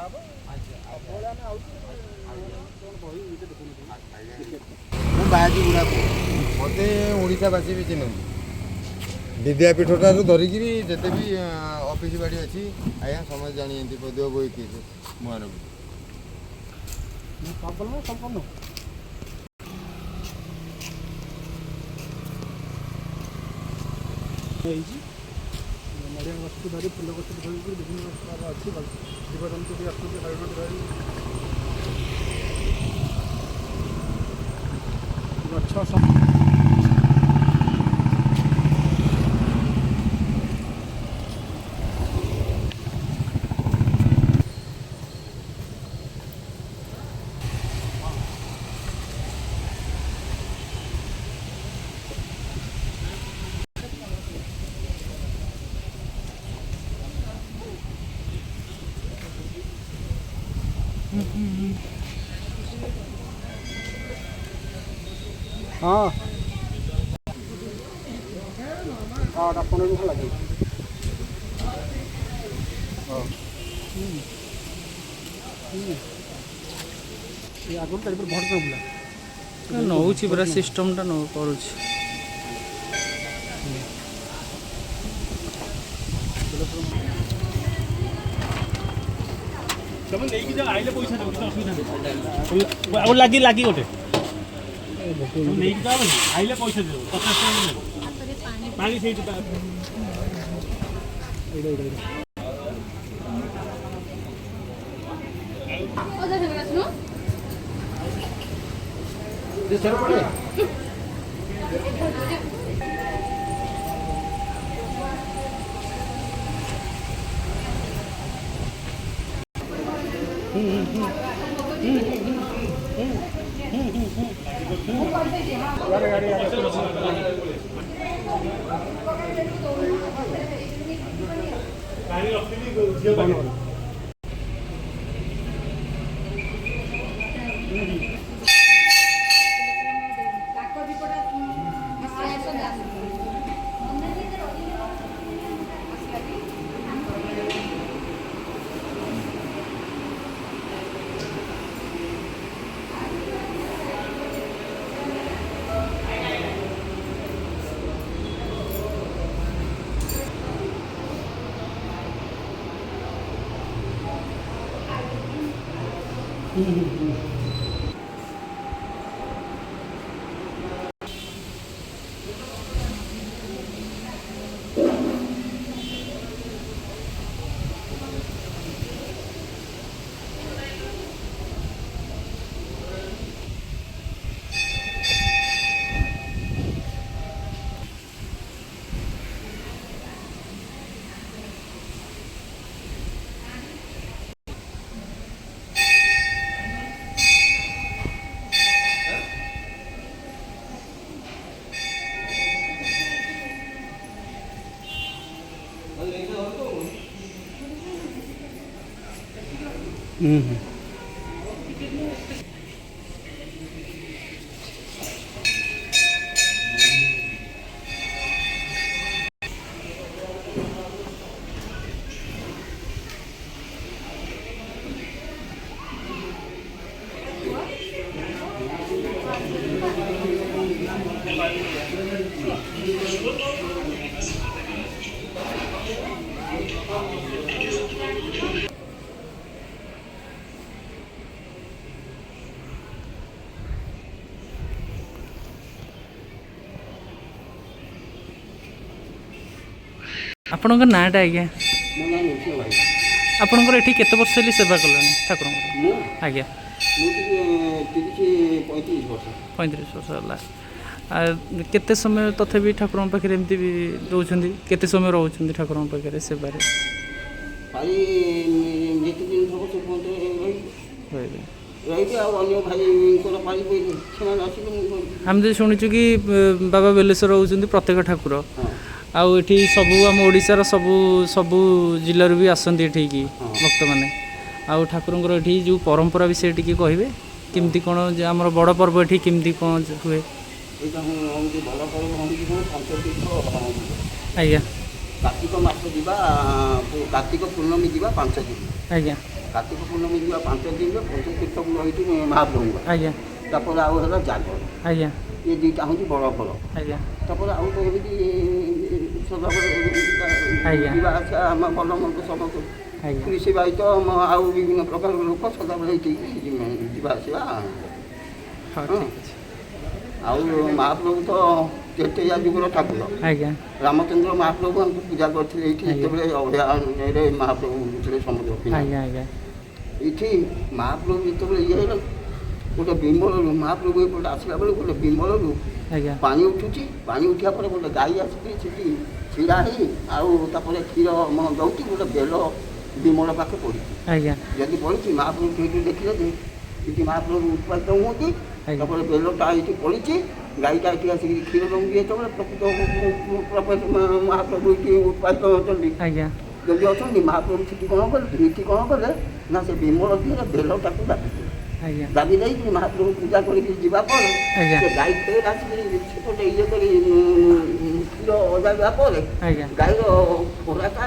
ମୁଁ ବାହାଜି ଗୁଡ଼ାକ ମୋତେ ଓଡ଼ିଶାବାସୀ ବି ଚିହ୍ନନ୍ତି ବିଦ୍ୟାପୀଠଠାରୁ ଧରିକିରି ଯେତେ ବି ଅଫିସ୍ ବାଡ଼ି ଅଛି ଆଜ୍ଞା ସମସ୍ତେ ଜାଣିଛନ୍ତି ଦେବ ବହି କିଏ ମହାନବୀ ସମ୍ପୂର୍ଣ୍ଣ ହେଇଛି ନଡ଼ିଆ ଗଛକୁ ଧରି ଫୁଲ ଗଛକୁ ଧରିକି ବିଭିନ୍ନ ପ୍ରକାର ଅଛି ଜୀବଜନ୍ତୁ ବି ଆସୁଛନ୍ତି ହରିଣ ଧରି ଗଛ हाँ हाँ आपन भी भल लगे आगुरी टाइप भोट बुला नौ पूरा सिस्टमटा नौ कर लगी लगी गोटे आइले पैसा दे 50 पानी से आपणक नाटा आज्ञा आपणकर ये केत वर्ष सेवा कले ठाकुर आज्ञा 35 वर्ष है केते समय तथापि ठाकुर पाखे एमती भी रोचान केते समय रोचान ठाकुर पाखे सेवार आम जो शुणुचु कि बाबा बेलेश्वर होती प्रत्येक ठाकुर आउ एठी सबू आम ओडिशार सबू सबू जिल्लार भी आसती एठी भक्त मैंने आउ ठाकुर एठी जो परंपरा विषय टी कहे केमती कौन आम बड़ पर्व एठी केमती कौन हुए आज्ञा କାର୍ତ୍ତିକ ମାସ ଯିବା କାର୍ତ୍ତିକ ପୂର୍ଣ୍ଣମୀ ଯିବା 5 ଦିନ। ଆଜ୍ଞା କାର୍ତ୍ତିକ ପୂର୍ଣ୍ଣମୀ ଯିବା 5 ଦିନରେ ପଞ୍ଚତୀର୍ଥକୁ ରହିଛି ମହାପ୍ରଭୁ। ଆଜ୍ଞା ତାପରେ ଆଉ ହେଲା ଜାଗର। ଆଜ୍ଞା ଏ ଦୁଇଟା ହେଉଛି ବଡ଼ ଫଳ। ଆଜ୍ଞା ତାପରେ ଆଉ ତ ଏମିତି ସଦାବେଳେ ଆଜ୍ଞା। ଯିବା ଆସିବା ଆମ ଭଲ ମନ୍ଦ ସମସ୍ତେ ଆଜ୍ଞା କୃଷି ବାହିତ ଆଉ ବିଭିନ୍ନ ପ୍ରକାର ଲୋକ ସଦାବେଳେ ଏଇଠି ଯିବା ଆସିବା। ହଉ ଠିକ୍ ଅଛି। ଆଉ ମହାପ୍ରଭୁ ତ ତେତେୟା ଯୁଗର ଠାକୁର। ଆଜ୍ଞା ରାମଚନ୍ଦ୍ର ମହାପ୍ରଭୁ ଆମକୁ ପୂଜା କରିଥିଲେ ଏଇଠି। ଯେତେବେଳେ ଅଭୟାରଣ୍ୟରେ ମହାପ୍ରଭୁ ଥିଲେ ସମୁଦ୍ର କିନାରେ। ଆଜ୍ଞା ଆଜ୍ଞା ଏଇଠି ମହାପ୍ରଭୁ ଯେତେବେଳେ ଇଏ ହେଲା ଗୋଟେ ବିମଳରୁ ମହାପ୍ରଭୁ ଏପଟେ ଆସିଲା ବେଳେ ଗୋଟେ ବିମଳରୁ ଆଜ୍ଞା ପାଣି ଉଠୁଛି। ପାଣି ଉଠିବା ପରେ ଗୋଟେ ଗାଈ ଆସିକି ସେଠି ଛିଡ଼ା ହେଇ ଆଉ ତାପରେ କ୍ଷୀର ଦେଉଛି। ଗୋଟେ ବେଲ ବିମଳ ପାଖେ ପଡ଼ିଛି। ଆଜ୍ଞା ଯଦି ପଡ଼ିଛି ମହାପ୍ରଭୁ ସେଇଠି ଦେଖିଲେ ଯେ ଏଠି ମହାପ୍ରଭୁ ଉତ୍ପାଦିତ ହୁଅନ୍ତି। ଆଜ୍ଞା। ତାପରେ ବେଲଟା ଏଇଠି ପଡ଼ିଛି। ଗାଈଟା ଏଠି ଆସିକି କ୍ଷୀର ଦେଉଛି। ଯେତେବେଳେ ପ୍ରକୃତ ମହାପ୍ରଭୁ ଏଠି ଉତ୍ପାଦିତ ହେଉଛନ୍ତି ଆଜ୍ଞା ଯଦି ଅଛନ୍ତି ମହାପ୍ରଭୁ ସେଠି କ'ଣ କଲେ ଏଠି କ'ଣ କଲେ ନା ସେ ବିମଳ ଦିହରେ ବେଲଟାକୁ ଦାବିଲେ। ଆଜ୍ଞା ଦାବି ଦେଇକି ମହାପ୍ରଭୁ ପୂଜା କରିକି ଯିବା ପରେ ଆଜ୍ଞା। ସେ ଗାଈ ଫେର ଆସିକି ସେପଟେ ଇଏ କରି କ୍ଷୀର ଅଜାଇବା ପରେ ଆଜ୍ଞା ଗାଈର ଖୋରାଟା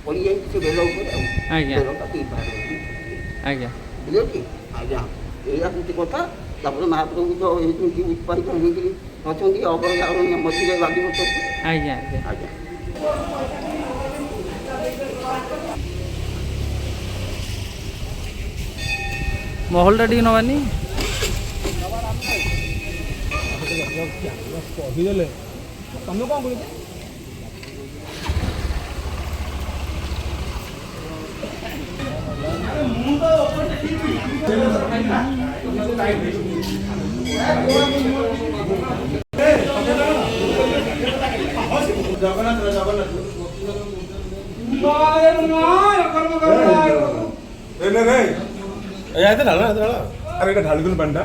ପଡ଼ିଯାଇଛି ସେ ବେଲ ଉପରେ ଆଉ ଆଜ୍ଞା ବେଲଟା ପିଇପାରିବ। ଆଜ୍ଞା ବୁଝିଲେ କି? ଆଜ୍ଞା ଏଇଆ ହେଉଛି କଥା। ତାପରେ ମହାପ୍ରଭୁ ତ ଏମିତି ଉତ୍ପାଦିତ ହେଇକିରି ଅଛନ୍ତି ଅଭୟାରଣ୍ୟ ମଝିରେ ଲାଗି ଅଛନ୍ତି। ଆଜ୍ଞା ଆଜ୍ଞା ଆଜ୍ଞା ମହଲଟା ଟିକେ ନେବାନି। କହିଦେଲେ ତମେ କ'ଣ କରୁଛ? ଜଗନ୍ନାଥ ଆରେ ଏଇଟା ଢାଳିଦେଲୁ ପାଣିଟା।